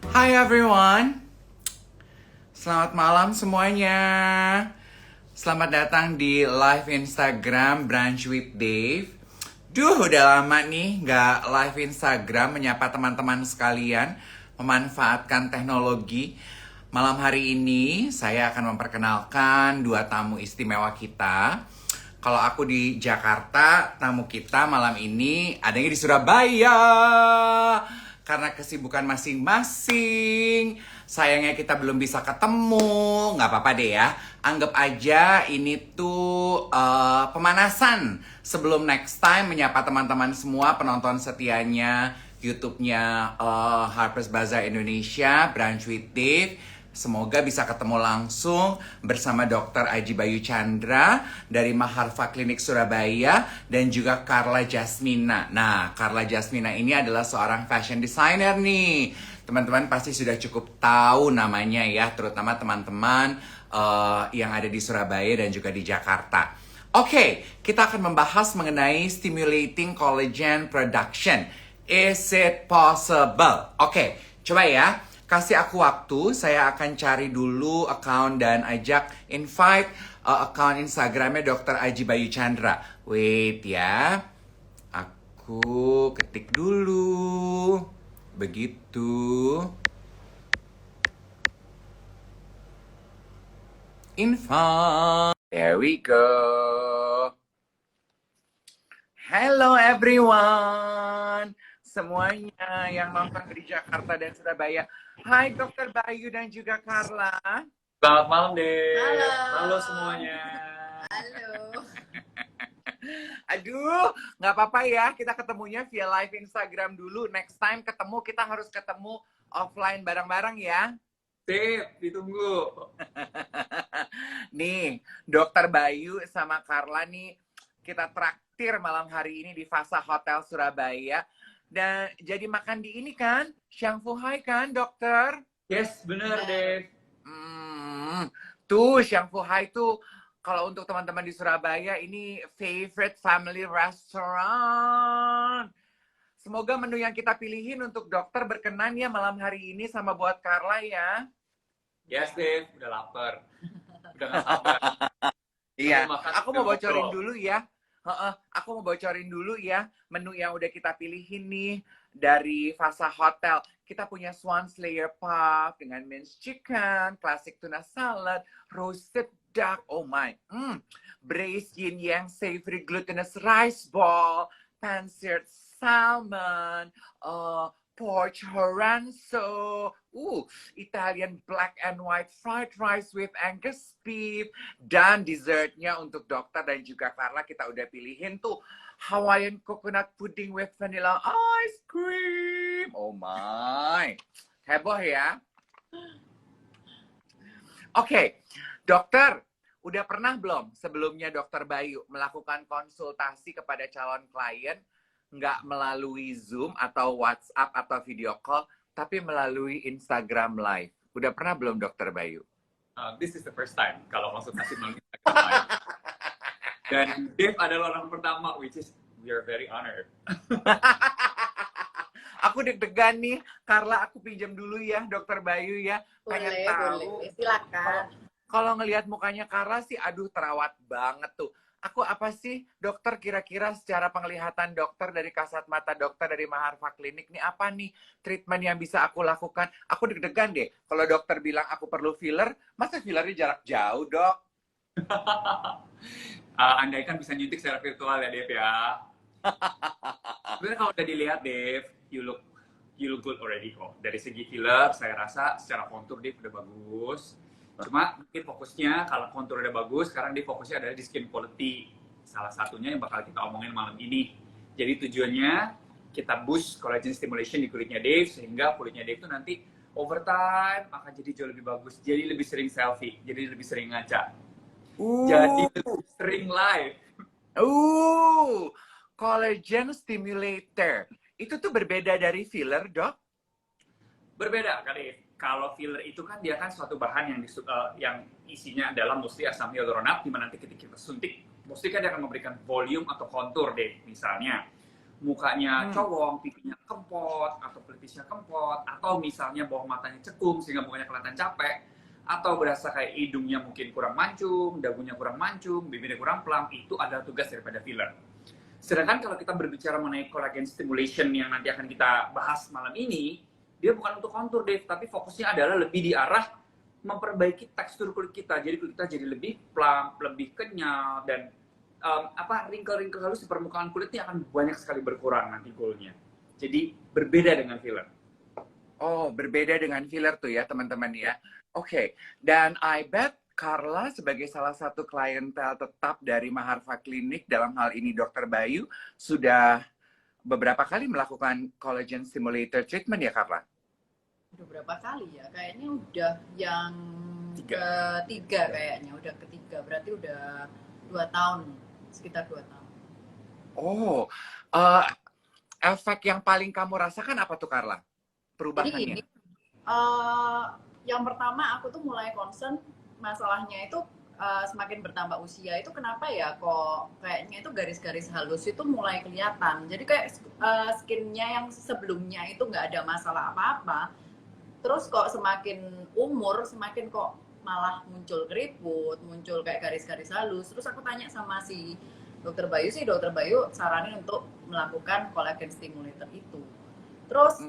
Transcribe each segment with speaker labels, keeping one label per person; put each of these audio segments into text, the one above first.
Speaker 1: Hi everyone, selamat malam semuanya. Selamat datang di live Instagram Brunch with Dave. Udah lama nih nggak live Instagram menyapa teman-teman sekalian, memanfaatkan teknologi. Malam hari ini saya akan memperkenalkan dua tamu istimewa kita. Kalau aku di Jakarta, tamu kita malam ini adanya di Surabaya. Karena kesibukan masing-masing, sayangnya kita belum bisa ketemu. Nggak apa-apa deh ya. Anggap aja ini tuh pemanasan sebelum next time menyapa teman-teman semua penonton setianya YouTube-nya Harper's Bazaar Indonesia, Brunch with Dave. Semoga bisa ketemu langsung bersama Dr. Aji Bayu Chandra dari Maharva Klinik Surabaya dan juga Carla Jasmina. Nah, Carla Jasmina ini adalah seorang fashion designer nih. Teman-teman pasti sudah cukup tahu namanya ya, terutama teman-teman yang ada di Surabaya dan juga di Jakarta. Oke, kita akan membahas mengenai stimulating collagen production. Is it possible? Oke, coba ya. Kasih aku waktu, saya akan cari dulu account dan invite account Instagramnya Dr. Aji Bayu Chandra. Wait ya, aku ketik dulu. Begitu. Invite. There we go. Hello everyone. Semuanya yang nonton di Jakarta dan Surabaya. Hai Dr. Bayu dan juga Carla.
Speaker 2: Selamat malam deh.
Speaker 3: Halo.
Speaker 2: Halo semuanya.
Speaker 3: Halo.
Speaker 1: Aduh, nggak apa-apa ya. Kita ketemunya via live Instagram dulu. Next time ketemu, kita harus ketemu offline bareng-bareng ya.
Speaker 2: Sip, ditunggu.
Speaker 1: Nih, Dr. Bayu sama Carla nih, kita traktir malam hari ini di Fasa Hotel Surabaya. Dan jadi makan di ini kan, Xiang Fu Hai kan, dokter?
Speaker 2: Yes, bener deh.
Speaker 1: Tuh, Xiang Fu Hai tuh, kalau untuk teman-teman di Surabaya, ini favorite family restaurant. Semoga menu yang kita pilihin untuk dokter berkenan ya malam hari ini sama buat Carla ya.
Speaker 2: Yes, Dave. Udah lapar. Udah gak sabar.
Speaker 1: Iya,
Speaker 2: Makan
Speaker 1: aku mau
Speaker 2: udah
Speaker 1: bocorin
Speaker 2: ngobrol.
Speaker 1: dulu ya. Aku mau bocorin dulu ya menu yang udah kita pilihin nih dari Fasa Hotel. Kita punya Swan Slayer Puff dengan minced chicken, classic tuna salad, roasted duck, oh my, braised yin yang savory glutinous rice ball, pan-seared salmon, pork horanzo, Italian black and white fried rice with Angus beef, dan dessertnya untuk dokter dan juga Carla kita udah pilihin tuh Hawaiian coconut pudding with vanilla ice cream. Oh my, heboh ya. Oke, dokter, udah pernah belum sebelumnya Dokter Bayu melakukan konsultasi kepada calon klien nggak melalui Zoom atau WhatsApp atau video call, tapi melalui Instagram Live? Udah pernah belum Dokter Bayu?
Speaker 2: This is the first time kalau konsultasi melalui Instagram Live. Dan Dave adalah orang pertama, which is we are very honored.
Speaker 1: Aku deg-degan nih, Carla, aku pinjam dulu ya Dokter Bayu ya. Pengen tahu.
Speaker 3: Boleh. Silakan.
Speaker 1: Kalau ngelihat mukanya Carla sih, aduh terawat banget tuh. Aku apa sih dokter kira-kira secara penglihatan dokter dari kasat mata dokter dari Maharva Klinik nih apa nih treatment yang bisa aku lakukan? Aku deg-degan deh. Kalau dokter bilang aku perlu filler, masa fillernya jarak jauh dok?
Speaker 2: Andai kan bisa nyuntik secara virtual ya, Dave ya. Sebenarnya kalau udah dilihat, Dave, you look good already kok. Dari segi filler, saya rasa secara kontur Dave udah bagus. Cuma mungkin fokusnya kalau kontur udah bagus, sekarang dia fokusnya adalah di skin quality. Salah satunya yang bakal kita omongin malam ini. Jadi tujuannya kita boost collagen stimulation di kulitnya Dave, sehingga kulitnya Dave itu nanti over time akan jadi jauh lebih bagus. Jadi lebih sering selfie, jadi lebih sering ngaca. Jadi lebih sering live.
Speaker 1: Collagen stimulator. Itu tuh berbeda dari filler, dok?
Speaker 2: Berbeda kali. Kalau filler itu kan dia kan suatu bahan yang isinya adalah mostly asam hyaluronat, di mana nanti ketika kita suntik, mostly kan dia akan memberikan volume atau kontur deh. Misalnya mukanya cowok, pipinya kempot, atau pelipisnya kempot, atau misalnya bawah matanya cekung sehingga mukanya kelihatan capek, atau berasa kayak hidungnya mungkin kurang mancung, dagunya kurang mancung, bibirnya kurang plump, itu adalah tugas daripada filler. Sedangkan kalau kita berbicara mengenai collagen stimulation yang nanti akan kita bahas malam ini, dia bukan untuk kontur, Dave, tapi fokusnya adalah lebih di arah memperbaiki tekstur kulit kita. Jadi kulit kita jadi lebih plump, lebih kenyal, dan wrinkle-wrinkle halus di permukaan kulitnya akan banyak sekali berkurang nanti goalnya. Jadi berbeda dengan filler.
Speaker 1: Oh, berbeda dengan filler tuh ya teman-teman ya. Oke, dan I bet Carla sebagai salah satu klientel tetap dari Maharva Clinic, dalam hal ini Dr. Bayu, sudah beberapa kali melakukan collagen stimulator treatment ya Carla?
Speaker 3: Udah berapa kali ya? Kayaknya udah yang ketiga kayaknya. Udah ketiga, berarti udah 2 tahun. Sekitar 2 tahun.
Speaker 1: Oh, efek yang paling kamu rasakan apa tuh Carla? Perubahannya?
Speaker 3: Jadi yang pertama aku tuh mulai concern masalahnya itu semakin bertambah usia itu kenapa ya kok kayaknya itu garis-garis halus itu mulai kelihatan. Jadi kayak skinnya yang sebelumnya itu nggak ada masalah apa-apa. Terus kok semakin umur semakin kok malah muncul keriput, muncul kayak garis-garis halus. Terus aku tanya sama si Dokter Bayu sih, Dokter Bayu saranin untuk melakukan collagen stimulator itu. Terus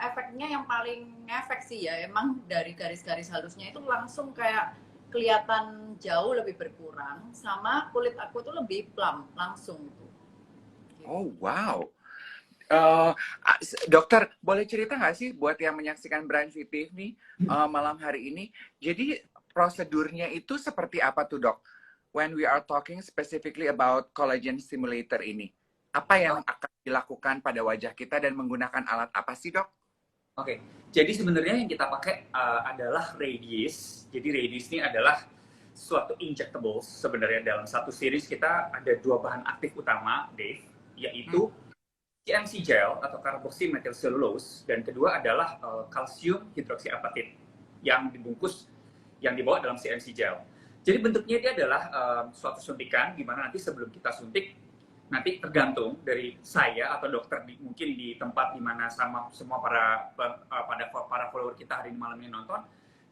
Speaker 3: efeknya yang paling ngefek sih ya, emang dari garis-garis halusnya itu langsung kayak kelihatan jauh lebih berkurang, sama kulit aku tuh lebih plump langsung tuh. Gitu.
Speaker 1: Oh wow. Dokter, boleh cerita nggak sih buat yang menyaksikan Branch with Dave nih malam hari ini? Jadi prosedurnya itu seperti apa tuh dok? When we are talking specifically about collagen stimulator ini, apa yang akan dilakukan pada wajah kita dan menggunakan alat apa sih dok?
Speaker 2: Oke, jadi sebenarnya yang kita pakai adalah Radius. Jadi Radius ini adalah suatu injectables. Sebenarnya dalam satu series kita ada 2 bahan aktif utama, Dave, yaitu CMC gel atau carboxymethylcellulose, dan kedua adalah kalsium hidroksiapatit yang dibungkus, yang dibawa dalam CMC gel. Jadi bentuknya dia adalah suatu suntikan di mana nanti sebelum kita suntik, nanti tergantung dari saya atau dokter mungkin di tempat di mana sama semua para follower kita hari ini malam ini nonton.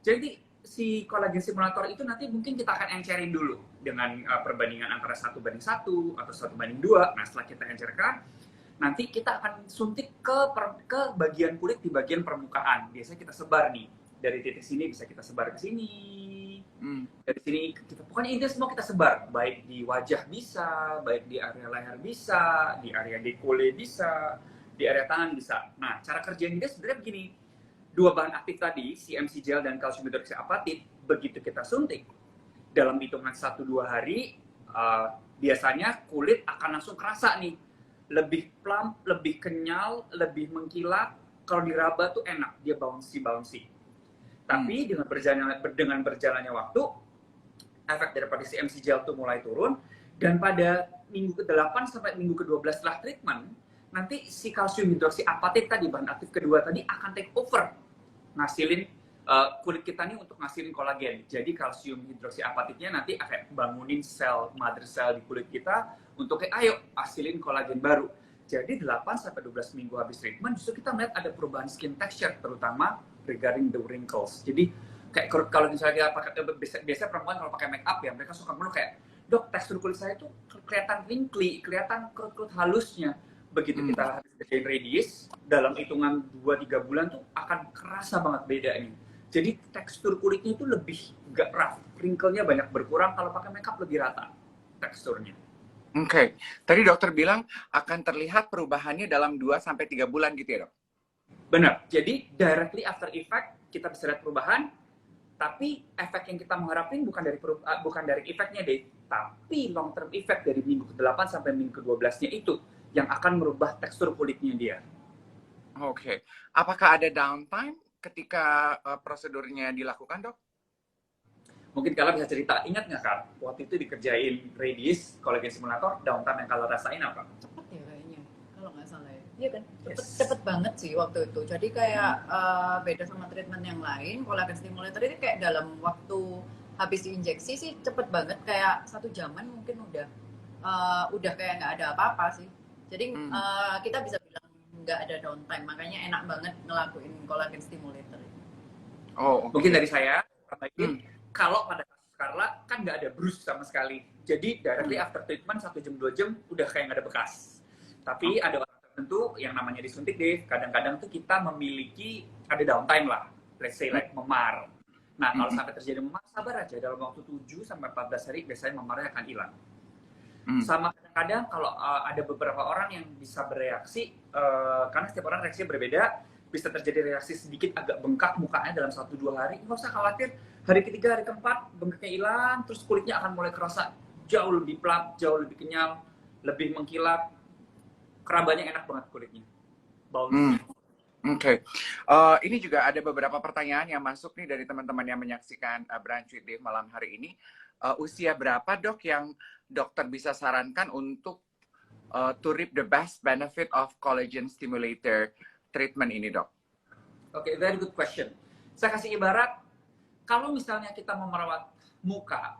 Speaker 2: Jadi si collagen stimulator itu nanti mungkin kita akan encerin dulu dengan perbandingan antara 1:1 atau 1:2. Nah setelah kita encerkan, nanti kita akan suntik ke bagian kulit di bagian permukaan. Biasanya kita sebar nih, dari titik sini bisa kita sebar ke sini, dari sini kita, pokoknya intinya semua kita sebar, baik di wajah bisa, baik di area leher bisa, di area dekole bisa, di area tangan bisa. Nah cara kerjanya dia sebenarnya begini, 2 bahan aktif tadi, CMC gel dan kalsium hidroksiapatit, begitu kita suntik dalam hitungan 1-2 hari, biasanya kulit akan langsung kerasa nih, lebih plump, lebih kenyal, lebih mengkilat. Kalau diraba tuh enak, dia bouncy. Tapi dengan berjalannya waktu, efek daripada CMC gel tuh mulai turun, dan pada minggu ke-8 sampai minggu ke-12 setelah treatment, nanti si kalsium hidroksiapatit tadi, bahan aktif kedua tadi, akan take over, ngasilin kulit kita nih untuk ngasilin kolagen. Jadi kalsium hidroksiapatitnya nanti akan bangunin sel, mother cell di kulit kita untuk kayak ayo hasilin kolagen baru. Jadi 8-12 minggu habis treatment justru kita melihat ada perubahan skin texture, terutama regarding the wrinkles. Jadi kayak kalau misalnya kita pakai, biasa perempuan kalau pakai make up ya, mereka suka mengeluh kayak, dok tekstur kulit saya tuh kelihatan wrinkly, kelihatan kulit halusnya. Begitu kita kerjain Radius, dalam hitungan 2-3 bulan tuh akan kerasa banget beda nih. Jadi tekstur kulitnya itu lebih gak rough, wrinkle-nya banyak berkurang, kalau pakai makeup lebih rata teksturnya.
Speaker 1: Oke, tadi dokter bilang akan terlihat perubahannya dalam 2-3 bulan gitu ya dok?
Speaker 2: Benar, jadi directly after effect kita bisa lihat perubahan, tapi efek yang kita mengharapin bukan dari efeknya deh, tapi long term effect dari minggu ke-8 sampai minggu ke-12-nya itu yang akan merubah tekstur kulitnya dia.
Speaker 1: Oke, apakah ada downtime ketika prosedurnya dilakukan dok?
Speaker 2: Mungkin kalian bisa cerita, ingat nggak Kak, waktu itu dikerjain Radius, collagen stimulator, downtime yang kalian rasain apa?
Speaker 3: Cepet ya kayaknya, kalau nggak salah ya. Iya kan, cepet banget sih waktu itu. Jadi kayak beda sama treatment yang lain, collagen stimulator ini kayak dalam waktu habis diinjeksi sih cepet banget, kayak 1 jaman mungkin udah kayak nggak ada apa-apa sih. Jadi kita bisa bilang nggak ada downtime. Makanya enak banget ngelakuin collagen stimulator.
Speaker 1: Oh,
Speaker 2: Mungkin dari saya tambahin, kalau pada kasus Carla kan nggak ada bruise sama sekali. Jadi directly after treatment 1 jam 2 jam udah kayak nggak ada bekas. Tapi ada orang tertentu yang namanya disuntik deh. Kadang-kadang tuh kita memiliki ada downtime lah. Let's say like memar. Nah kalau sampai terjadi memar, sabar aja. Dalam waktu 7 sampai 14 hari biasanya memarnya akan hilang. Sama kadang-kadang kalau ada beberapa orang yang bisa bereaksi, karena setiap orang reaksinya berbeda, bisa terjadi reaksi sedikit agak bengkak mukanya dalam 1-2 hari. Nggak usah khawatir, hari ketiga, hari keempat bengkaknya hilang, terus kulitnya akan mulai kerasa jauh lebih plak, jauh lebih kenyal, lebih mengkilap, kerabanya enak banget kulitnya, baunya.
Speaker 1: Oke. Ini juga ada beberapa pertanyaan yang masuk nih dari teman-teman yang menyaksikan Brunch with Dave malam hari ini. Usia berapa dok yang dokter bisa sarankan untuk to reap the best benefit of collagen stimulator treatment ini dok?
Speaker 2: Oke, very good question. Saya kasih ibarat, kalau misalnya kita mau merawat muka,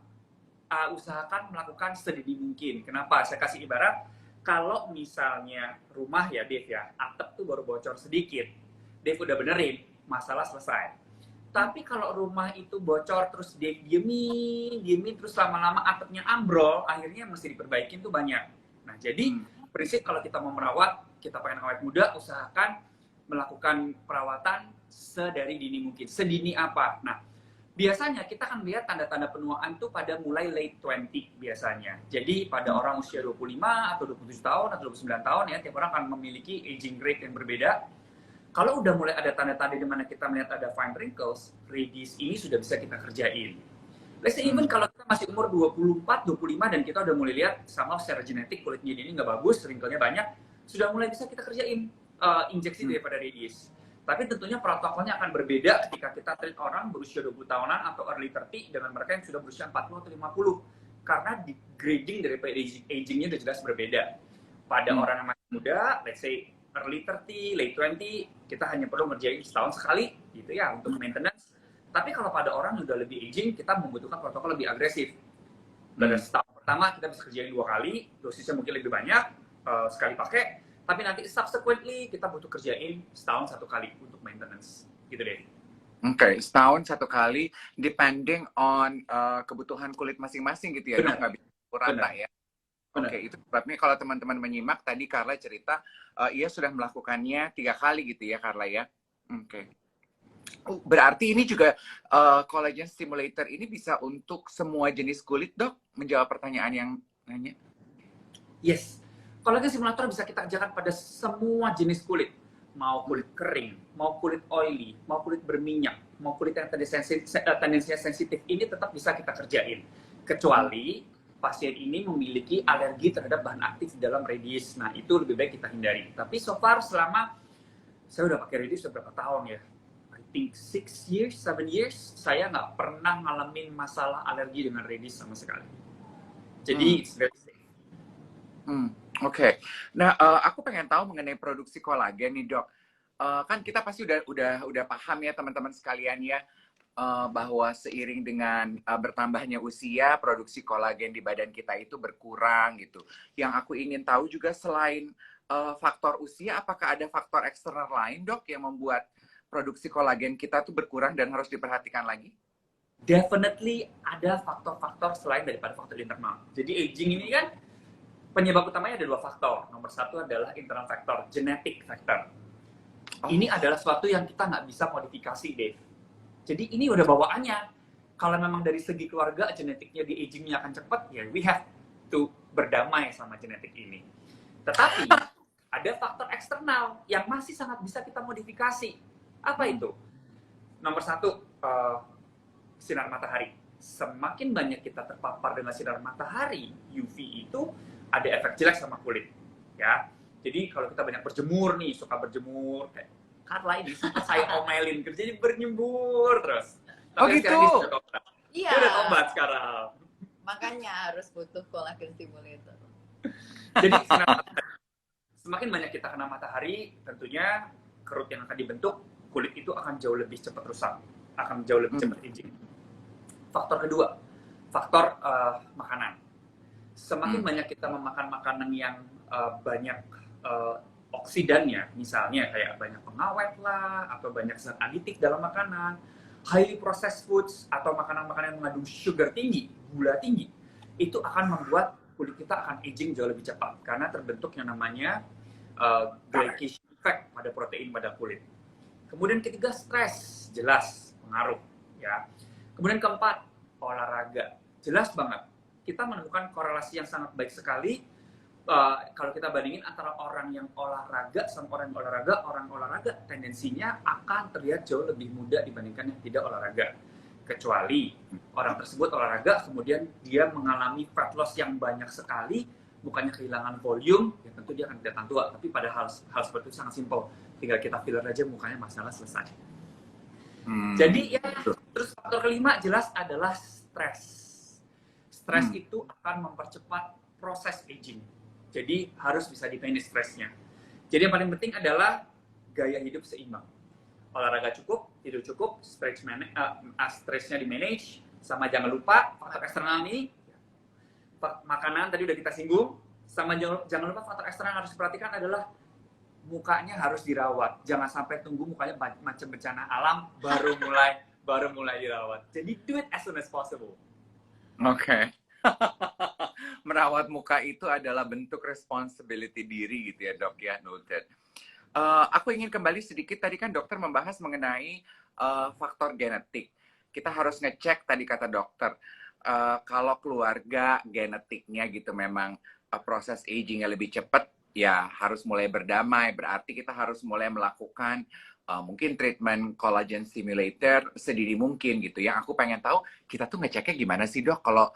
Speaker 2: usahakan melakukan sedini mungkin. Kenapa? Saya kasih ibarat, kalau misalnya rumah ya Dave ya, atap tuh baru bocor sedikit, Dave udah benerin, masalah selesai. Tapi kalau rumah itu bocor terus Dave diemin terus lama-lama atapnya ambrol, akhirnya mesti diperbaikin tuh banyak. Nah jadi prinsip kalau kita mau merawat, kita pengen awet muda, usahakan melakukan perawatan sedari dini mungkin. Sedini apa? Nah biasanya kita akan lihat tanda-tanda penuaan tuh pada mulai late 20 biasanya. Jadi pada orang usia 25 atau 27 tahun atau 29 tahun ya, tiap orang akan memiliki aging rate yang berbeda. Kalau udah mulai ada tanda-tanda di mana kita melihat ada fine wrinkles, radies ini sudah bisa kita kerjain. Let's say even kalau kita masih umur 24, 25 dan kita udah mulai lihat sama secara genetik kulitnya ini nggak bagus, wrinkle-nya banyak, sudah mulai bisa kita kerjain injeksi daripada radies. Tapi tentunya protokolnya akan berbeda ketika kita treat orang berusia 20 tahunan atau early 30 dengan mereka yang sudah berusia 40 atau 50. Karena di grading daripada agingnya udah jelas berbeda. Pada orang yang masih muda, let's say early 30, late 20, kita hanya perlu ngerjain setahun sekali gitu ya untuk maintenance. Tapi kalau pada orang yang udah lebih aging, kita membutuhkan protokol lebih agresif. Pada setahun pertama kita bisa kerjain 2 kali, dosisnya mungkin lebih banyak, sekali pakai. Tapi nanti subsequently kita butuh kerjain setahun 1 kali untuk maintenance, gitu deh.
Speaker 1: Oke, setahun 1 kali, depending on kebutuhan kulit masing-masing gitu ya, dok, nggak bisa kurang ya. Oke, itu sebabnya kalau teman-teman menyimak tadi Carla cerita, ia sudah melakukannya 3 kali gitu ya Carla ya. Oke. Berarti ini juga collagen stimulator ini bisa untuk semua jenis kulit dok? Menjawab pertanyaan yang nanya.
Speaker 2: Yes. Collagen stimulator bisa kita kerjakan pada semua jenis kulit. Mau kulit kering, mau kulit oily, mau kulit berminyak, mau kulit yang tendensinya sensitif, ini tetap bisa kita kerjain. Kecuali pasien ini memiliki alergi terhadap bahan aktif di dalam radies. Nah, itu lebih baik kita hindari. Tapi so far selama saya udah pakai radies sudah berapa tahun ya? I think 6 years, 7 years, saya nggak pernah ngalamin masalah alergi dengan radies sama sekali. Jadi, it's very safe.
Speaker 1: Oke. Nah, aku pengen tahu mengenai produksi kolagen nih, Dok. Kan kita pasti udah paham ya teman-teman sekalian ya, bahwa seiring dengan bertambahnya usia, produksi kolagen di badan kita itu berkurang gitu. Yang aku ingin tahu juga selain faktor usia, apakah ada faktor eksternal lain, Dok, yang membuat produksi kolagen kita tuh berkurang dan harus diperhatikan lagi?
Speaker 2: Definitely ada faktor-faktor selain daripada faktor internal. Jadi aging ini kan penyebab utamanya ada 2 faktor. Nomor 1 adalah internal factor, genetic factor. Ini adalah sesuatu yang kita nggak bisa modifikasi, Dave. Jadi ini udah bawaannya. Kalau memang dari segi keluarga genetiknya di agingnya akan cepat, ya we have to berdamai sama genetik ini. Tetapi ada faktor eksternal yang masih sangat bisa kita modifikasi. Apa itu? Nomor 1, sinar matahari. Semakin banyak kita terpapar dengan sinar matahari, UV itu ada efek jelek sama kulit, ya. Jadi kalau kita banyak berjemur nih, suka berjemur, kayak Carla ini sempat saya omelin kerjanya berjemur terus. Tapi
Speaker 1: gitu.
Speaker 3: Iya.
Speaker 2: Dia udah tobat sekarang.
Speaker 3: Makanya harus butuh collagen stimulator.
Speaker 2: Jadi semakin banyak kita kena matahari, tentunya kerut yang akan dibentuk, kulit itu akan jauh lebih cepat rusak, akan jauh lebih cepat aging. Faktor kedua, faktor makanan. Semakin banyak kita memakan makanan yang banyak oksidannya, misalnya kayak banyak pengawet lah, atau banyak zat aditif dalam makanan, highly processed foods, atau makanan-makanan yang mengandung sugar tinggi, gula tinggi, itu akan membuat kulit kita akan aging jauh lebih cepat, karena terbentuk yang namanya glycation effect pada protein pada kulit. Kemudian ketiga, stres, jelas pengaruh, ya. Kemudian keempat, olahraga, jelas banget. Kita menemukan korelasi yang sangat baik sekali kalau kita bandingin antara orang yang olahraga sama orang yang orang olahraga tendensinya akan terlihat jauh lebih muda dibandingkan yang tidak olahraga. Kecuali orang tersebut olahraga, kemudian dia mengalami fat loss yang banyak sekali, bukannya kehilangan volume, ya tentu dia akan kelihatan tua. Tapi pada hal seperti itu sangat simpel. Tinggal kita filler aja mukanya, masalah selesai. Jadi ya, terus faktor kelima jelas adalah stres. Stres itu akan mempercepat proses aging. Jadi harus bisa di-manage stresnya. Jadi yang paling penting adalah gaya hidup seimbang. Olahraga cukup, tidur cukup, stresnya di-manage, sama jangan lupa faktor eksternal ini, makanan tadi udah kita singgung, sama jangan lupa faktor eksternal yang harus diperhatikan adalah mukanya harus dirawat. Jangan sampai tunggu mukanya macam bencana alam baru mulai dirawat. Jadi do it as soon as possible.
Speaker 1: Oke. Merawat muka itu adalah bentuk responsibility diri gitu ya dok ya, noted. Aku ingin kembali sedikit, tadi kan dokter membahas mengenai faktor genetik. Kita harus ngecek tadi kata dokter, kalau keluarga genetiknya gitu memang proses agingnya lebih cepat, ya harus mulai berdamai, berarti kita harus mulai melakukan mungkin treatment collagen stimulator sedini mungkin gitu. Yang aku pengen tahu, kita tuh ngeceknya gimana sih dok kalau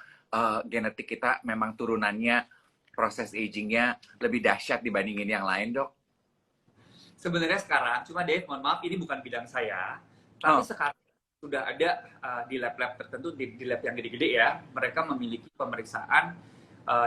Speaker 1: genetik kita memang turunannya proses agingnya lebih dahsyat dibandingin yang lain dok?
Speaker 2: Sebenarnya sekarang, cuma Dave, mohon maaf, ini bukan bidang saya, tapi sekarang sudah ada di lab-lab tertentu, di lab yang gede-gede ya, mereka memiliki pemeriksaan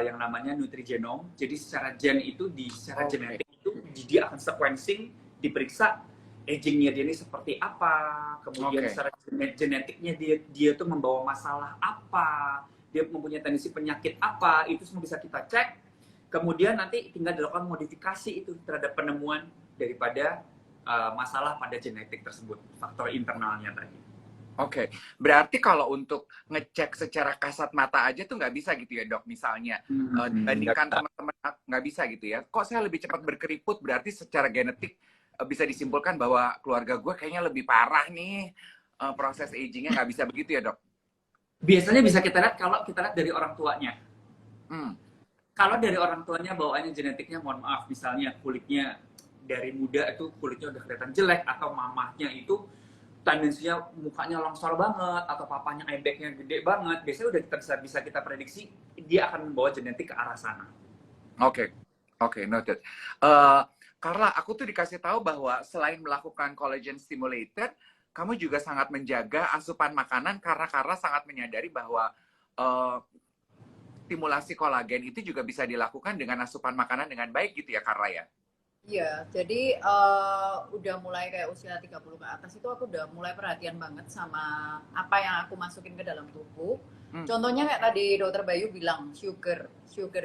Speaker 2: yang namanya nutrigenome. Jadi secara gen itu, secara genetik itu, dia akan sequencing, diperiksa agingnya dia ini seperti apa, kemudian secara genetiknya dia tuh membawa masalah apa, dia mempunyai tendensi penyakit apa, itu semua bisa kita cek. Kemudian nanti tinggal dilakukan modifikasi itu terhadap penemuan daripada masalah pada genetik tersebut, faktor internalnya tadi.
Speaker 1: Oke, berarti kalau untuk ngecek secara kasat mata aja tuh nggak bisa gitu ya dok, misalnya dibandingkan teman-teman nggak bisa gitu ya. Kok saya lebih cepat berkeriput, berarti secara genetik bisa disimpulkan bahwa keluarga gue kayaknya lebih parah nih, proses agingnya nggak bisa begitu ya dok?
Speaker 2: Biasanya bisa kita lihat kalau kita lihat dari orang tuanya. Kalau dari orang tuanya bawaannya genetiknya, mohon maaf, misalnya kulitnya dari muda itu kulitnya udah kelihatan jelek, atau mamahnya itu tendensinya mukanya longsor banget, atau papanya ebeknya gede banget, biasanya udah bisa kita prediksi dia akan membawa genetik ke arah sana.
Speaker 1: Oke, noted. Karla, aku tuh dikasih tahu bahwa selain melakukan collagen stimulator, kamu juga sangat menjaga asupan makanan karena Karla sangat menyadari bahwa stimulasi kolagen itu juga bisa dilakukan dengan asupan makanan dengan baik gitu ya Karla ya?
Speaker 3: Iya, jadi udah mulai kayak usia 30 ke atas itu aku udah mulai perhatian banget sama apa yang aku masukin ke dalam tubuh. Contohnya kayak tadi Dokter Bayu bilang sugar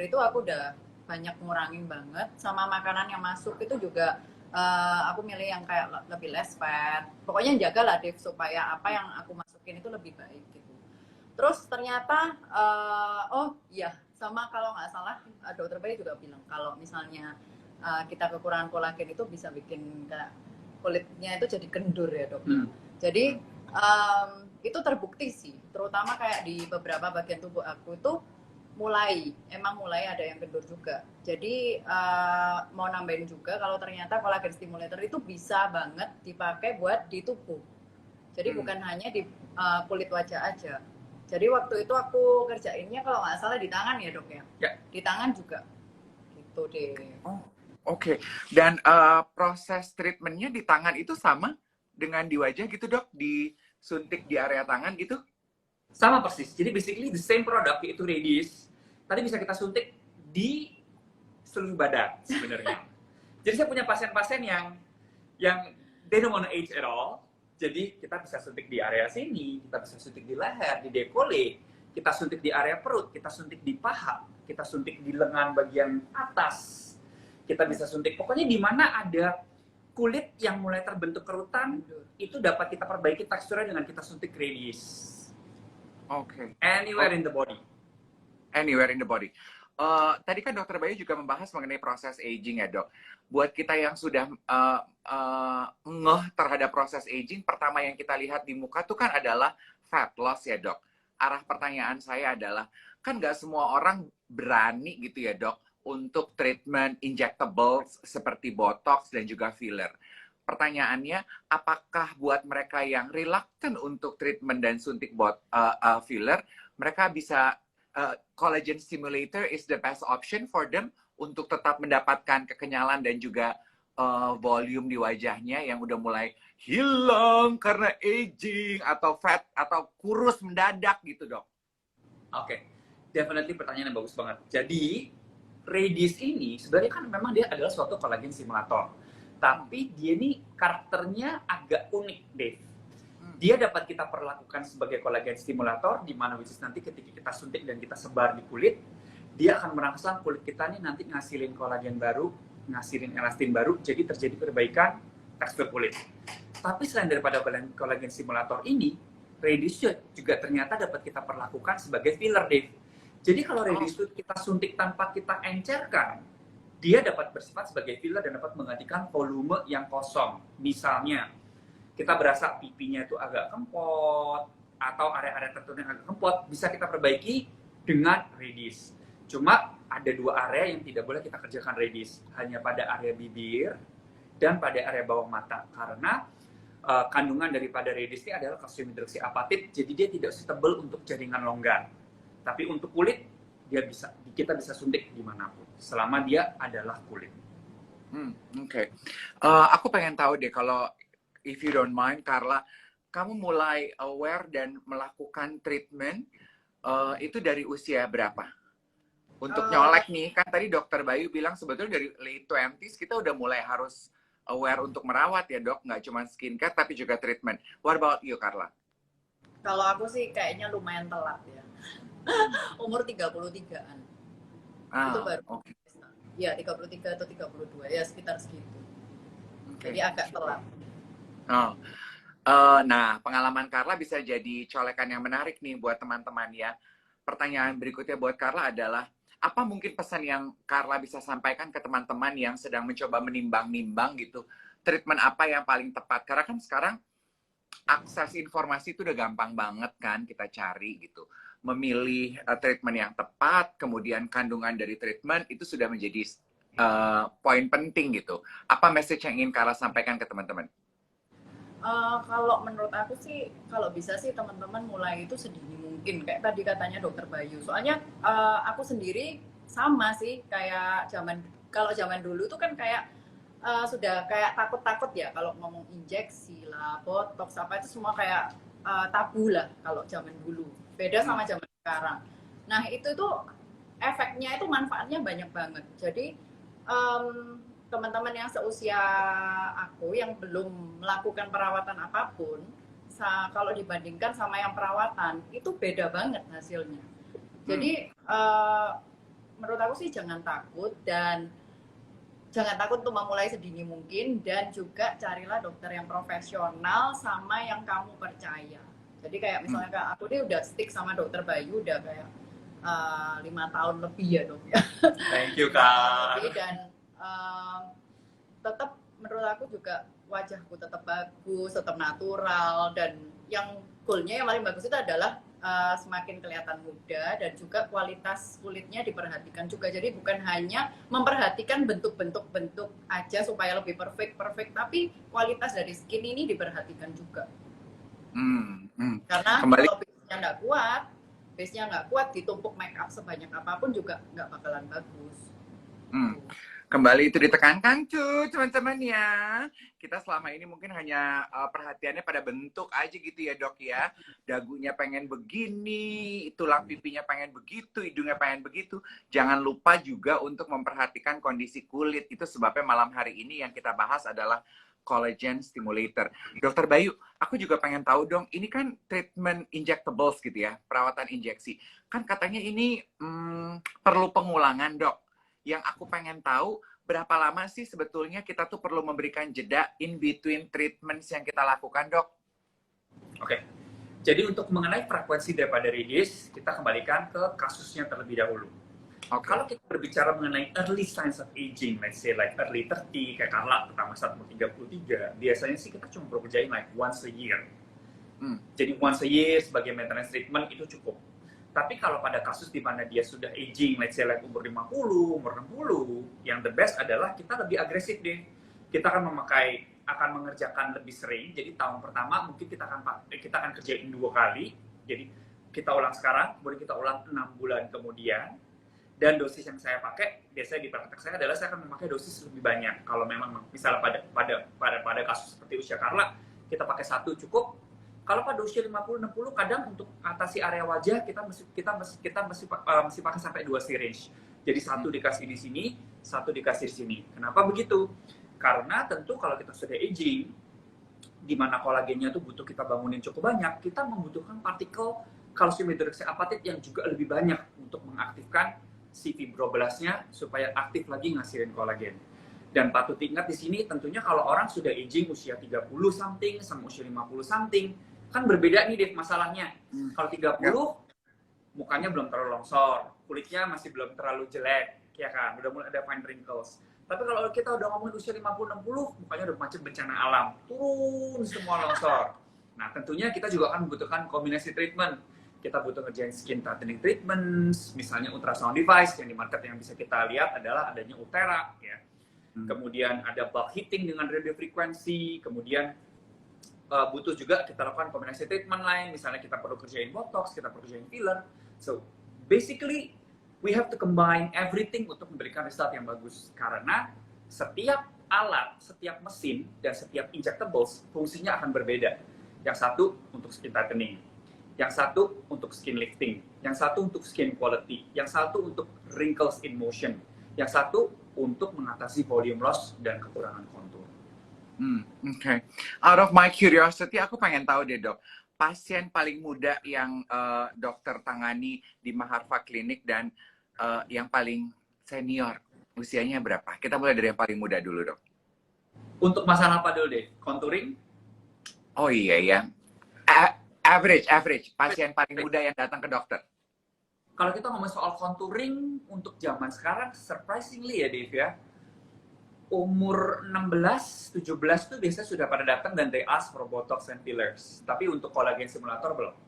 Speaker 3: itu aku udah banyak ngurangin banget, sama makanan yang masuk itu juga aku milih yang kayak lebih less fat. Pokoknya jagalah Dev supaya apa yang aku masukin itu lebih baik gitu. Terus ternyata oh iya, sama kalau nggak salah Dokter Bayu juga bilang kalau misalnya kita kekurangan kolagen itu bisa bikin kayak kulitnya itu jadi kendur ya dok. Jadi itu terbukti sih, terutama kayak di beberapa bagian tubuh aku itu mulai ada yang kendur juga. Jadi mau nambahin juga kalau ternyata kolagen stimulator itu bisa banget dipakai buat di tubuh. Jadi bukan hanya di kulit wajah aja. Jadi waktu itu aku kerjainnya kalau nggak salah di tangan ya dok ya. Di tangan juga. Gitu deh.
Speaker 1: Oke. Dan proses treatmentnya di tangan itu sama dengan di wajah gitu dok? Disuntik di area tangan gitu?
Speaker 2: Sama persis. Jadi basically the same product, yaitu Radius. Tadi bisa kita suntik di seluruh badan sebenarnya. Jadi saya punya pasien-pasien yang they don't want to age at all. Jadi kita bisa suntik di area sini, kita bisa suntik di leher, di dekolle, kita suntik di area perut, kita suntik di paha, kita suntik di lengan bagian atas. kita bisa suntik. Pokoknya di mana ada kulit yang mulai terbentuk kerutan, itu dapat kita perbaiki teksturnya dengan kita suntik Radius.
Speaker 1: Oke.
Speaker 2: Anywhere in the body.
Speaker 1: Anywhere in the body. Tadi kan Dokter Bayu juga membahas mengenai proses aging ya, Dok. Buat kita yang sudah ngeh terhadap proses aging, pertama yang kita lihat di muka tuh kan adalah fat loss ya, Dok. Arah pertanyaan saya adalah, kan nggak semua orang berani gitu ya, Dok, untuk treatment injectable seperti botox dan juga filler. Pertanyaannya, apakah buat mereka yang reluctant untuk treatment dan suntik filler, mereka bisa collagen stimulator is the best option for them untuk tetap mendapatkan kekenyalan dan juga volume di wajahnya yang udah mulai hilang karena aging atau fat atau kurus mendadak gitu, Dok?
Speaker 2: Oke, definitely pertanyaan yang bagus banget. Jadi, Radius ini sebenarnya kan memang dia adalah suatu collagen stimulator. Tapi dia nih karakternya agak unik, Dave. Dia dapat kita perlakukan sebagai collagen stimulator, di mana which is nanti ketika kita suntik dan kita sebar di kulit, dia akan merangsang kulit kita nih nanti ngasilin kolagen baru, ngasilin elastin baru, jadi terjadi perbaikan tekstur kulit. Tapi selain daripada collagen stimulator ini, Radius juga ternyata dapat kita perlakukan sebagai filler, Dave. Jadi kalau Radius itu kita suntik tanpa kita encerkan, dia dapat bersifat sebagai filler dan dapat menggantikan volume yang kosong. Misalnya, kita berasa pipinya itu agak kempot, atau area-area tertentu yang agak kempot, bisa kita perbaiki dengan Radius. Cuma ada dua area yang tidak boleh kita kerjakan Radius, hanya pada area bibir dan pada area bawah mata. Karena kandungan daripada Radius ini adalah kalsium hidroksiapatit, jadi dia tidak suitable untuk jaringan longgar. Tapi untuk kulit, kita bisa suntik dimanapun, selama dia adalah kulit.
Speaker 1: Oke. Aku pengen tahu deh, kalau if you don't mind, Carla, kamu mulai aware dan melakukan treatment itu dari usia berapa? Untuk nyolek nih, kan tadi Dokter Bayu bilang sebetulnya dari late 20s kita udah mulai harus aware untuk merawat ya, Dok, nggak cuma skincare tapi juga treatment. What about you, Carla?
Speaker 3: Kalau aku sih kayaknya lumayan telat ya. Umur 33-an. Itu baru.
Speaker 1: Okay.
Speaker 3: Ya, 33 atau 32, ya sekitar segitu.
Speaker 1: Okay.
Speaker 3: Jadi agak telat.
Speaker 1: Nah, pengalaman Carla bisa jadi colekan yang menarik nih buat teman-teman ya. Pertanyaan berikutnya buat Carla adalah, apa mungkin pesan yang Carla bisa sampaikan ke teman-teman yang sedang mencoba menimbang-nimbang gitu, treatment apa yang paling tepat? Karena kan sekarang akses informasi itu udah gampang banget kan kita cari gitu. Memilih treatment yang tepat, kemudian kandungan dari treatment itu sudah menjadi poin penting gitu. Apa message yang ingin Carla sampaikan ke teman-teman?
Speaker 3: Kalau menurut aku sih, kalau bisa sih teman-teman mulai itu sedini mungkin. Kayak tadi katanya Dokter Bayu. Soalnya aku sendiri sama sih, kayak kalau zaman dulu tuh kan kayak sudah kayak takut-takut ya kalau ngomong injeksi lah, botox apa itu semua kayak tabu lah kalau zaman dulu. Beda sama zaman sekarang. Nah itu tuh efeknya itu manfaatnya banyak banget. Jadi teman-teman yang seusia aku yang belum melakukan perawatan apapun, kalau dibandingkan sama yang perawatan itu beda banget hasilnya. Jadi menurut aku sih jangan takut untuk memulai sedini mungkin, dan juga carilah dokter yang profesional sama yang kamu percaya. Jadi kayak misalnya Kak, aku nih udah stick sama Dokter Bayu udah kayak 5 tahun lebih ya, Dok ya.
Speaker 2: Thank you, Kak.
Speaker 3: Dan tetap menurut aku juga wajahku tetap bagus, tetap natural, dan yang goalnya yang paling bagus itu adalah semakin kelihatan muda dan juga kualitas kulitnya diperhatikan juga. Jadi bukan hanya memperhatikan bentuk aja supaya lebih perfect, tapi kualitas dari skin ini diperhatikan juga. Karena kalau base-nya nggak kuat, ditumpuk make up sebanyak apapun juga nggak bakalan bagus.
Speaker 1: Kembali itu ditekankan tuh teman-teman ya. Kita selama ini mungkin hanya perhatiannya pada bentuk aja gitu ya, Dok ya. Dagunya pengen begini, tulang pipinya pengen begitu, hidungnya pengen begitu. Jangan lupa juga untuk memperhatikan kondisi kulit. Itu sebabnya malam hari ini yang kita bahas adalah collagen stimulator. Dokter Bayu, aku juga pengen tahu dong, ini kan treatment injectables gitu ya, perawatan injeksi. Kan katanya ini perlu pengulangan, Dok. yang aku pengen tahu, berapa lama sih sebetulnya kita tuh perlu memberikan jeda in between treatments yang kita lakukan, Dok?
Speaker 2: Oke. Jadi untuk mengenai frekuensi daripada release, kita kembalikan ke kasusnya terlebih dahulu. Kalau kita berbicara mengenai early signs of aging, let's say like early 30, kayak Carla pertama saat umur 33, biasanya sih kita cuma perlu kerjain like once a year. Jadi once a year sebagai maintenance treatment itu cukup. Tapi kalau pada kasus di mana dia sudah aging, let's say like umur 50, umur 60, yang the best adalah kita lebih agresif deh. Kita akan mengerjakan lebih sering. Jadi tahun pertama mungkin kita akan kerjain 2 kali. Jadi kita ulang sekarang, kemudian kita ulang 6 bulan kemudian. Dan dosis yang saya pakai biasanya di praktek saya adalah saya akan memakai dosis lebih banyak. Kalau memang misalnya pada kasus seperti usia Carla, kita pakai 1 cukup. Kalau pada usia 50-60, kadang untuk atasi area wajah kita mesti pakai sampai 2 syringe. Jadi 1 dikasih di sini, 1 dikasih di sini. Kenapa begitu? Karena tentu kalau kita sudah aging, di mana kolagennya itu butuh kita bangunin cukup banyak, kita membutuhkan partikel kalsium hidroksiapatit yang juga lebih banyak untuk mengaktifkan si fibroblasnya supaya aktif lagi ngasilin kolagen. Dan patut diingat di sini tentunya kalau orang sudah aging usia 30 something sama usia 50 something, kan berbeda nih Dave masalahnya. Kalau 30 mukanya belum terlalu longsor, kulitnya masih belum terlalu jelek, ya kan, udah mulai ada fine wrinkles. Tapi kalau kita udah ngomongin usia 50-60, mukanya udah macam bencana alam, turun semua longsor. Nah, tentunya kita juga akan membutuhkan kombinasi treatment. Kita butuh ngerjain skin tightening treatments, misalnya ultrasound device yang di market yang bisa kita lihat adalah adanya Ultera, ya. Kemudian ada bulk heating dengan radiofrekuensi, kemudian butuh juga kita lakukan kombinasi treatment lain, misalnya kita perlu kerjain botox, kita perlu kerjain filler. So basically we have to combine everything untuk memberikan result yang bagus, karena setiap alat, setiap mesin, dan setiap injectables fungsinya akan berbeda. Yang satu untuk skin tightening, yang satu untuk skin lifting, yang satu untuk skin quality, yang satu untuk wrinkles in motion, yang satu untuk mengatasi volume loss dan kekurangan kontur.
Speaker 1: Okay. Out of my curiosity, aku pengen tahu deh, Dok. Pasien paling muda yang dokter tangani di Maharva Clinic dan yang paling senior, usianya berapa? Kita mulai dari yang paling muda dulu, Dok.
Speaker 2: Untuk masalah apa dulu deh? Contouring?
Speaker 1: Oh iya ya. Average. Pasien paling muda yang datang ke dokter.
Speaker 2: Kalau kita ngomong soal contouring untuk zaman sekarang, surprisingly ya Dave ya, umur 16, 17 tuh biasanya sudah pada datang dan they ask for botox and fillers. Tapi untuk collagen simulator belum.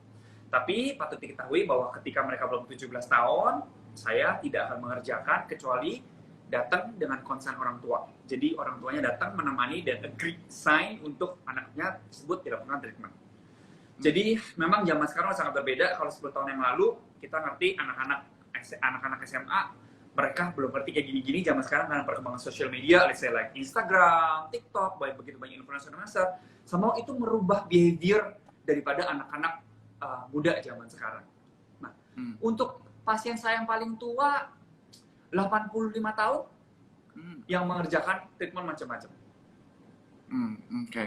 Speaker 2: Tapi patut diketahui bahwa ketika mereka belum 17 tahun, saya tidak akan mengerjakan kecuali datang dengan konsen orang tua. Jadi orang tuanya datang menemani dan agree sign untuk anaknya tersebut dilakukan treatment. Jadi memang zaman sekarang sangat berbeda. Kalau 10 tahun yang lalu kita ngerti anak-anak SMA mereka belum ngerti kayak gini-gini. Zaman sekarang karena perkembangan sosial media, let's say like Instagram, TikTok, begitu banyak influencer-influencer, semua itu merubah behavior daripada anak-anak muda zaman sekarang. Nah, untuk pasien saya yang paling tua 85 tahun yang mengerjakan treatment macam-macam.
Speaker 1: Oke.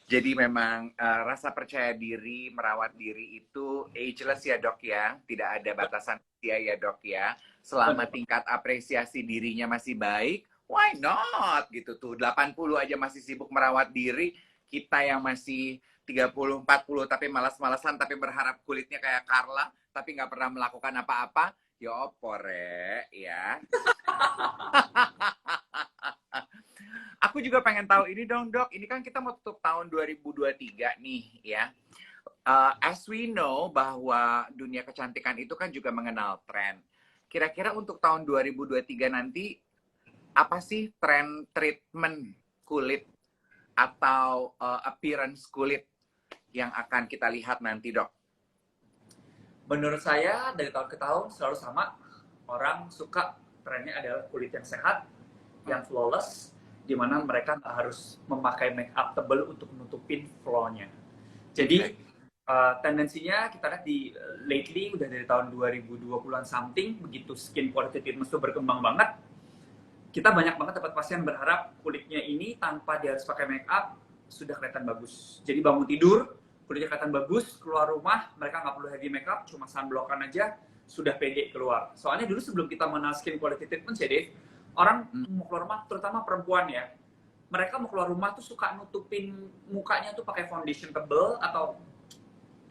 Speaker 1: Jadi memang rasa percaya diri, merawat diri itu ageless ya Dok ya. Tidak ada batasan usia ya Dok ya. Selama tingkat apresiasi dirinya masih baik, why not gitu tuh. 80 aja masih sibuk merawat diri. Kita yang masih 30, 40 tapi malas-malasan tapi berharap kulitnya kayak Carla tapi nggak pernah melakukan apa-apa. Ya opore ya. Aku juga pengen tahu ini dong Dok, ini kan kita mau tutup tahun 2023 nih ya. As we know bahwa dunia kecantikan itu kan juga mengenal tren. Kira-kira untuk tahun 2023 nanti, apa sih tren treatment kulit atau appearance kulit yang akan kita lihat nanti Dok?
Speaker 2: Menurut saya dari tahun ke tahun selalu sama. Orang suka trennya adalah kulit yang sehat, yang flawless, di mana mereka nggak harus memakai make up tebal untuk nutupin flaw-nya. Jadi tendensinya kita lihat di lately udah dari tahun 2020-an something, begitu skin quality treatment itu berkembang banget, kita banyak banget dapat pasien berharap kulitnya ini tanpa dia harus pakai make up sudah kelihatan bagus. Jadi bangun tidur kulitnya kelihatan bagus, keluar rumah mereka nggak perlu heavy make up, cuma sunblockan aja sudah pede keluar. Soalnya dulu sebelum kita mengenal skin quality treatment ya Dave, orang mau keluar rumah, terutama perempuan ya, mereka mau keluar rumah tuh suka nutupin mukanya tuh pakai foundation tebel atau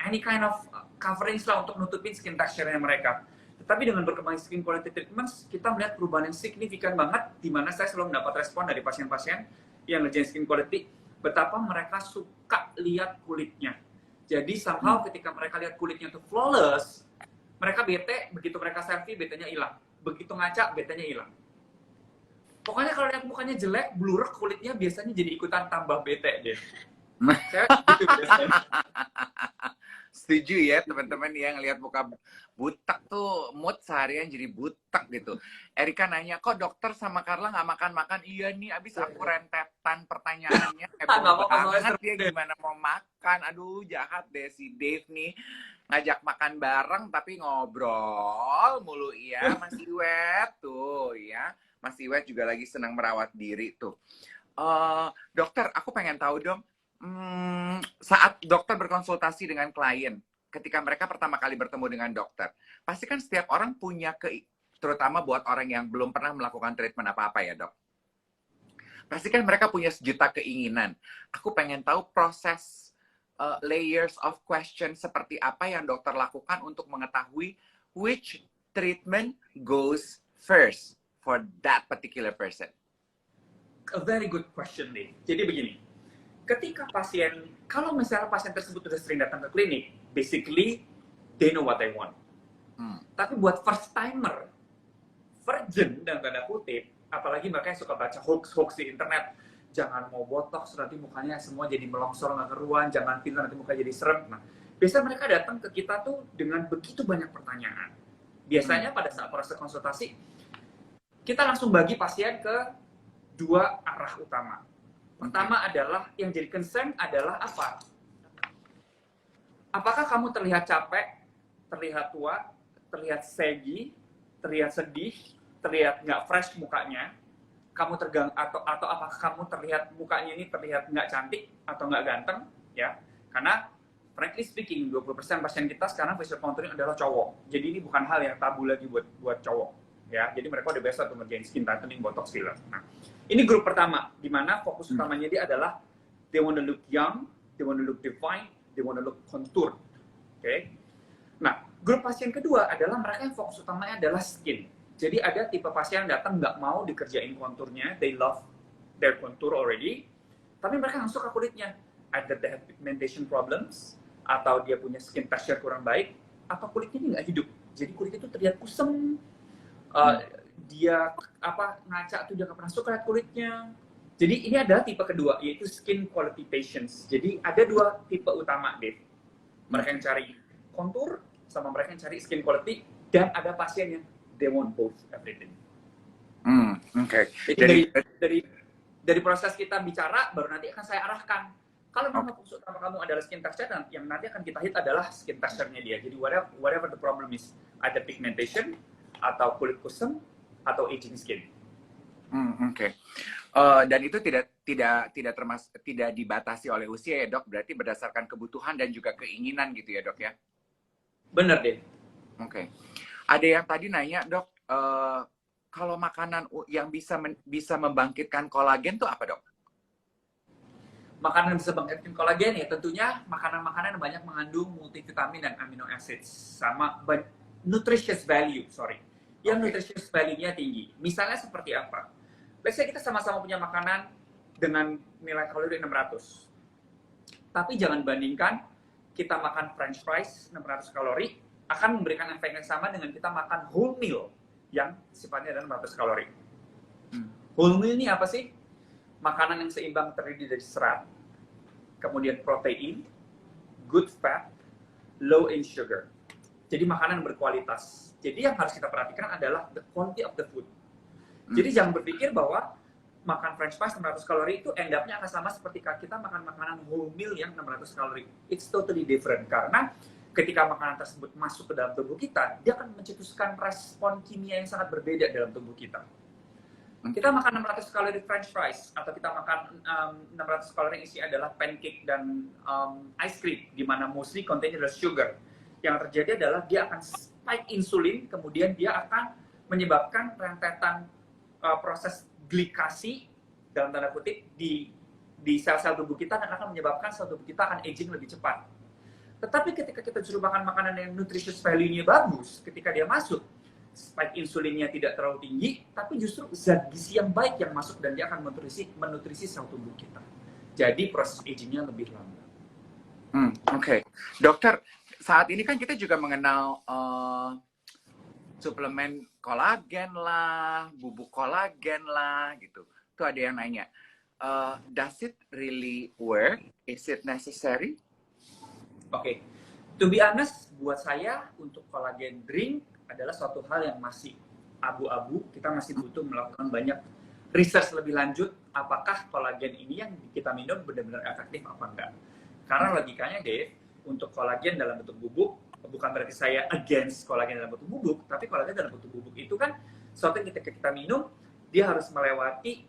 Speaker 2: any kind of coverings lah untuk nutupin skin texture-nya mereka. Tetapi dengan berkembang skin quality treatments, kita melihat perubahan yang signifikan banget, di mana saya selalu mendapat respon dari pasien-pasien yang ngerjain skin quality, betapa mereka suka lihat kulitnya. Jadi somehow ketika mereka lihat kulitnya tuh flawless, mereka bete, begitu mereka selfie, betenya hilang. Begitu ngaca, betenya hilang. Pokoknya kalau lihat mukanya jelek, blurek kulitnya biasanya jadi ikutan tambah bete deh. Cewek gitu biasanya.
Speaker 1: Setuju ya teman-teman yang lihat muka butek tuh mood seharian jadi butek gitu. Erika nanya, kok dokter sama Carla nggak makan-makan? Iya nih, abis aku rentetan pertanyaannya. Heboh banget dia gimana mau makan. Aduh jahat deh si Dave nih. Ngajak makan bareng tapi ngobrol mulu ya. Mas Iwet tuh ya. Mas Iwet juga lagi senang merawat diri tuh. Dokter, aku pengen tahu dong. Saat dokter berkonsultasi dengan klien, ketika mereka pertama kali bertemu dengan dokter, pasti kan setiap orang punya terutama buat orang yang belum pernah melakukan treatment apa-apa ya dok. Pasti kan mereka punya sejuta keinginan. Aku pengen tahu proses layers of question seperti apa yang dokter lakukan untuk mengetahui which treatment goes first for that particular person.
Speaker 2: A very good question nih. Jadi begini. Ketika pasien, kalau misalnya pasien tersebut sudah sering datang ke klinik, basically they know what they want. Tapi buat first timer, virgin dan tanda kutip, apalagi mereka yang suka baca hoax di internet, jangan mau botox nanti mukanya semua jadi melongsor nggak keruan, jangan filler nanti mukanya jadi serem. Nah, biasanya mereka datang ke kita tuh dengan begitu banyak pertanyaan. Biasanya pada saat proses konsultasi, kita langsung bagi pasien ke dua arah utama. Pertama adalah, yang jadi concern adalah apa? Apakah kamu terlihat capek, terlihat tua, terlihat saggy, terlihat sedih, terlihat nggak fresh mukanya? Kamu atau apakah kamu terlihat mukanya ini terlihat nggak cantik atau nggak ganteng? Ya, karena frankly speaking, 20% pasien kita sekarang facial contouring adalah cowok. Jadi ini bukan hal yang tabu lagi buat cowok. Ya, jadi mereka udah biasa untuk ngerjain skin tightening, botox, filler. Nah, ini grup pertama, di mana fokus utamanya dia adalah they want to look young, they want to look defined, they want to look contour. Oke? Nah, grup pasien kedua adalah mereka yang fokus utamanya adalah skin. Jadi ada tipe pasien yang datang nggak mau dikerjain konturnya, they love their contour already, tapi mereka nggak suka kulitnya. Either they have pigmentation problems, atau dia punya skin texture kurang baik, atau kulitnya nggak hidup. Jadi kulitnya itu terlihat kusem, dia ngaca tuh dia nggak pernah suka lihat kulitnya. Jadi ini adalah tipe kedua, yaitu skin quality patients. Jadi ada dua tipe utama, Dave. Mereka yang cari kontur sama mereka yang cari skin quality, dan ada pasien yang they want both everything.
Speaker 1: Oke.
Speaker 2: Jadi dari proses kita bicara baru nanti akan saya arahkan. Kalau memang fokus utama kamu adalah skin texture, dan yang nanti akan kita hit adalah skin texture-nya dia. Jadi whatever the problem is, ada pigmentation atau kulit kusam atau aging skin.
Speaker 1: Oke. Dan itu tidak dibatasi oleh usia ya dok, berarti berdasarkan kebutuhan dan juga keinginan gitu ya dok ya.
Speaker 2: Bener deh.
Speaker 1: Oke. Ada yang tadi nanya dok, kalau makanan yang bisa membangkitkan kolagen tuh apa dok?
Speaker 2: Makanan yang bisa membangkitkan kolagen ya tentunya makanan-makanan yang banyak mengandung multivitamin dan amino acids sama nutritious value, yang nutritious value-nya tinggi. Misalnya seperti apa? Let's say kita sama-sama punya makanan dengan nilai kalori 600. Tapi jangan bandingkan kita makan french fries 600 kalori akan memberikan efek yang sama dengan kita makan whole meal yang sifatnya adalah 600 kalori. Whole meal ini apa sih? Makanan yang seimbang terdiri dari serat, kemudian protein, good fat, low in sugar. Jadi makanan berkualitas. Jadi yang harus kita perhatikan adalah the quality of the food. Jadi jangan berpikir bahwa makan french fries 600 kalori itu end up-nya akan sama seperti kita makan makanan whole meal yang 600 kalori. It's totally different. Karena ketika makanan tersebut masuk ke dalam tubuh kita, dia akan mencetuskan respon kimia yang sangat berbeda dalam tubuh kita. Kita makan 600 kalori french fries, atau kita makan 600 kalori yang isi adalah pancake dan ice cream, di mana mostly contain adalah sugar. Yang terjadi adalah dia akan spike insulin, kemudian dia akan menyebabkan rentetan proses glikasi dalam tanda kutip di sel-sel tubuh kita dan akan menyebabkan sel tubuh kita akan aging lebih cepat. Tetapi ketika kita justru makan makanan yang nutritious value-nya bagus, ketika dia masuk, spike insulinnya tidak terlalu tinggi, tapi justru zat gizi yang baik yang masuk dan dia akan menutrisi sel tubuh kita. Jadi proses aging-nya lebih lambat.
Speaker 1: Oke. Dokter, saat ini kan kita juga mengenal suplemen kolagen lah, bubuk kolagen lah, gitu. Tuh ada yang nanya, does it really work? Is it necessary?
Speaker 2: Oke, to be honest, buat saya untuk kolagen drink adalah suatu hal yang masih abu-abu. Kita masih butuh melakukan banyak research lebih lanjut. Apakah kolagen ini yang kita minum benar-benar efektif apa enggak? Karena logikanya, Dave, untuk kolagen dalam bentuk bubuk, bukan berarti saya against kolagen dalam bentuk bubuk, tapi kolagen dalam bentuk bubuk itu kan suatu yang ketika kita minum, dia harus melewati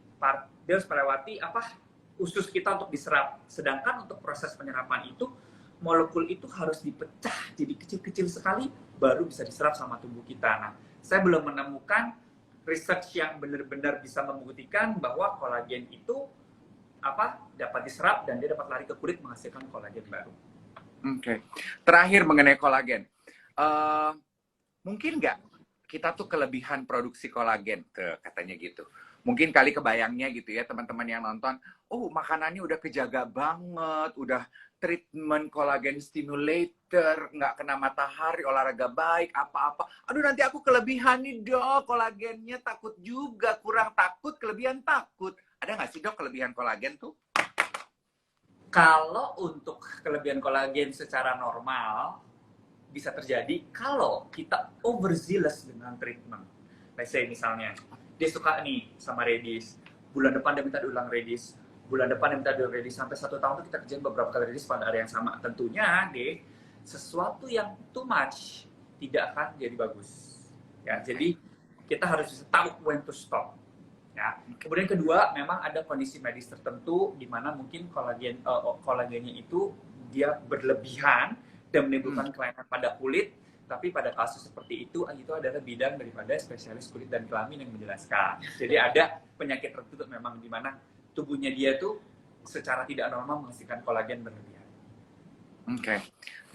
Speaker 2: usus kita untuk diserap. Sedangkan untuk proses penyerapan itu, molekul itu harus dipecah jadi kecil-kecil sekali baru bisa diserap sama tubuh kita. Nah, saya belum menemukan research yang benar-benar bisa membuktikan bahwa kolagen itu dapat diserap dan dia dapat lari ke kulit menghasilkan kolagen baru.
Speaker 1: Oke. Terakhir mengenai kolagen, mungkin nggak kita tuh kelebihan produksi kolagen, katanya gitu. Mungkin kali kebayangnya gitu ya teman-teman yang nonton, oh makanannya udah kejaga banget, udah treatment kolagen stimulator, nggak kena matahari, olahraga baik, apa-apa. Aduh nanti aku kelebihan nih dok, kolagennya takut juga, kurang takut, kelebihan takut. Ada nggak sih dok kelebihan kolagen tuh?
Speaker 2: Kalau untuk kelebihan kolagen secara normal, bisa terjadi kalau kita overzealous dengan treatment. Let's say misalnya, dia suka nih sama Redis, bulan depan dia minta diulang Redis, bulan depan dia minta diulang Redis, sampai 1 tahun itu kita kerjain beberapa kali Redis pada hari yang sama. Tentunya deh, sesuatu yang too much tidak akan jadi bagus. Ya, jadi kita harus bisa tahu when to stop. Ya. Kemudian kedua, memang ada kondisi medis tertentu di mana mungkin kolagennya itu dia berlebihan dan menimbulkan kelainan pada kulit. Tapi pada kasus seperti itu adalah bidang daripada spesialis kulit dan kelamin yang menjelaskan. Jadi ada penyakit tertentu memang di mana tubuhnya dia tuh secara tidak normal menghasilkan kolagen berlebihan.
Speaker 1: Oke,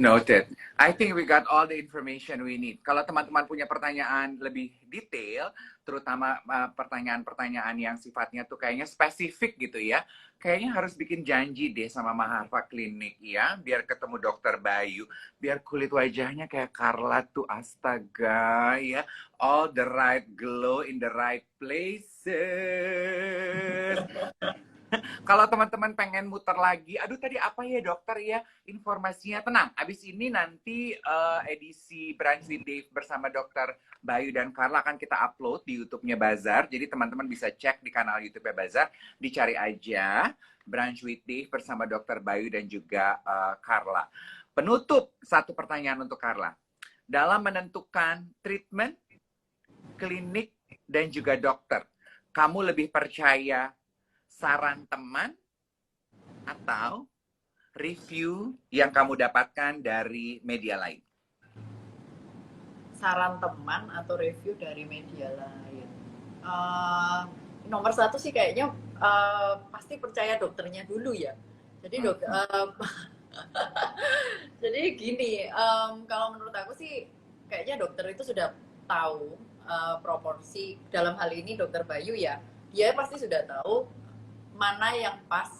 Speaker 1: noted. I think we got all the information we need. Kalau teman-teman punya pertanyaan lebih detail, terutama pertanyaan-pertanyaan yang sifatnya tuh kayaknya spesifik gitu ya, kayaknya harus bikin janji deh sama Maharva Klinik ya, biar ketemu Dokter Bayu, biar kulit wajahnya kayak Carla tuh, astaga ya, all the right glow in the right places. Kalau teman-teman pengen muter lagi, aduh tadi apa ya dokter ya informasinya, tenang. Abis ini nanti edisi Brunch with Dave bersama Dokter Bayu dan Carla akan kita upload di YouTube-nya Bazar. Jadi teman-teman bisa cek di kanal YouTube-nya Bazar, dicari aja Brunch with Dave bersama Dokter Bayu dan juga Carla. Penutup, satu pertanyaan untuk Carla. Dalam menentukan treatment, klinik, dan juga dokter, kamu lebih percaya saran teman atau review yang kamu dapatkan dari media lain?
Speaker 3: Saran teman atau review dari media lain. Nomor 1 sih kayaknya pasti percaya dokternya dulu ya. Jadi jadi gini, kalau menurut aku sih kayaknya dokter itu sudah tahu proporsi, dalam hal ini Dokter Bayu ya, dia pasti sudah tahu mana yang pas,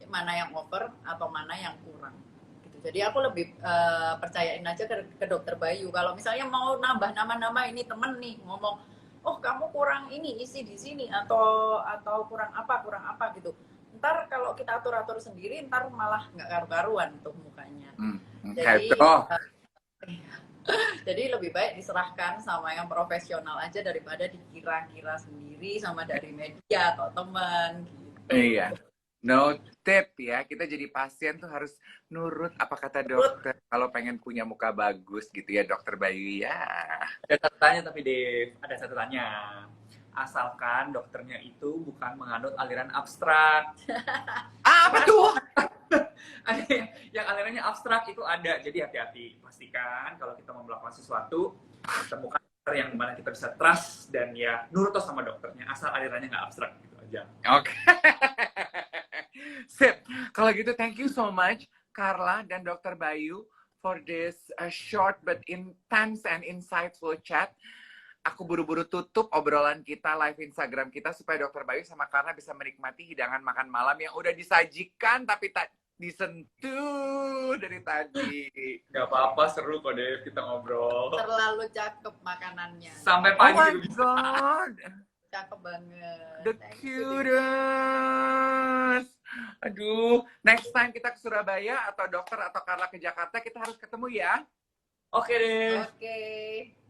Speaker 3: mana yang over, atau mana yang kurang. Gitu. Jadi aku lebih percayain aja ke Dokter Bayu. Kalau misalnya mau nambah nama-nama, ini temen nih ngomong, oh kamu kurang ini, isi di sini, atau kurang apa gitu. Ntar kalau kita atur-atur sendiri, ntar malah nggak karu-karuan tuh mukanya. Jadi lebih baik diserahkan sama yang profesional aja daripada dikira-kira sendiri sama dari media atau teman gitu.
Speaker 1: Iya, no tip ya. Kita jadi pasien tuh harus nurut apa kata dokter kalau pengen punya muka bagus gitu ya, Dokter Bayu ya.
Speaker 2: Ada satu tanya tapi Dave, ada satu tanya. Asalkan dokternya itu bukan menganut aliran abstrak.
Speaker 1: Apa tuh?
Speaker 2: Ada yang alirannya abstrak itu ada. Jadi hati-hati. Pastikan kalau kita mau melakukan sesuatu, temukan dokter yang mana kita bisa trust dan ya nurut sama dokternya asal alirannya nggak abstrak gitu aja.
Speaker 1: Oke. Sip. Kalau gitu thank you so much Carla dan Dr. Bayu for this short but intense and insightful chat. Aku buru-buru tutup obrolan kita live Instagram kita supaya Dr. Bayu sama Carla bisa menikmati hidangan makan malam yang udah disajikan tapi tak disentuh dari tadi.
Speaker 2: Gak apa-apa, seru kok Dev kita ngobrol.
Speaker 3: Terlalu cakep makanannya.
Speaker 2: Sampai
Speaker 1: Oh
Speaker 2: pagi
Speaker 1: my
Speaker 2: juga bisa.
Speaker 1: god.
Speaker 3: Cakep banget.
Speaker 1: The
Speaker 3: Thank you.
Speaker 1: cutest. Aduh, next time kita ke Surabaya atau dokter atau Carla ke Jakarta kita harus ketemu ya.
Speaker 2: Oke Dev.
Speaker 3: Oke.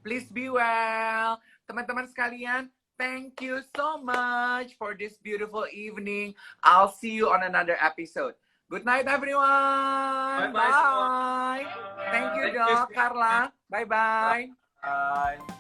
Speaker 1: Please be well. Teman-teman sekalian, thank you so much for this beautiful evening. I'll see you on another episode. Good night everyone.
Speaker 2: Bye-bye semua.
Speaker 1: Bye. Thank you,
Speaker 2: Thank you,
Speaker 1: Doc, Carla. Bye-bye.
Speaker 2: Bye.